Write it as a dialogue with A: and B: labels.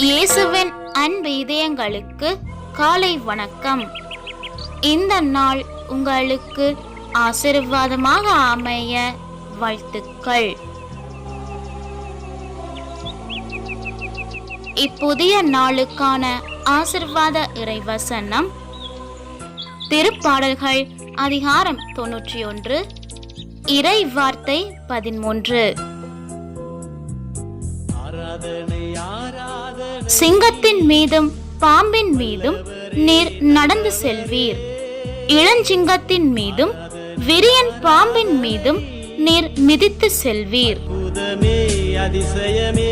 A: இயேசுவின் அன்பு இதயங்களுக்கு காலை வணக்கம். இந்த நாள் உங்களுக்கு ஆசீர்வாதமாக அமைய வாழ்த்துக்கள். இப்புதிய நாளுக்கான ஆசீர்வாத இறைவசனம் திருப்பாடல்கள் அதிகாரம் 91 இறை வார்த்தை 13. சிங்கத்தின் மீதும் பாம்பின் மீதும் நீர் நடந்து செல்வீர், இளஞ்சிங்கத்தின் மீதும் விரியன் பாம்பின் மீதும் நீர் மிதித்து செல்வீர்.
B: அதிசயமே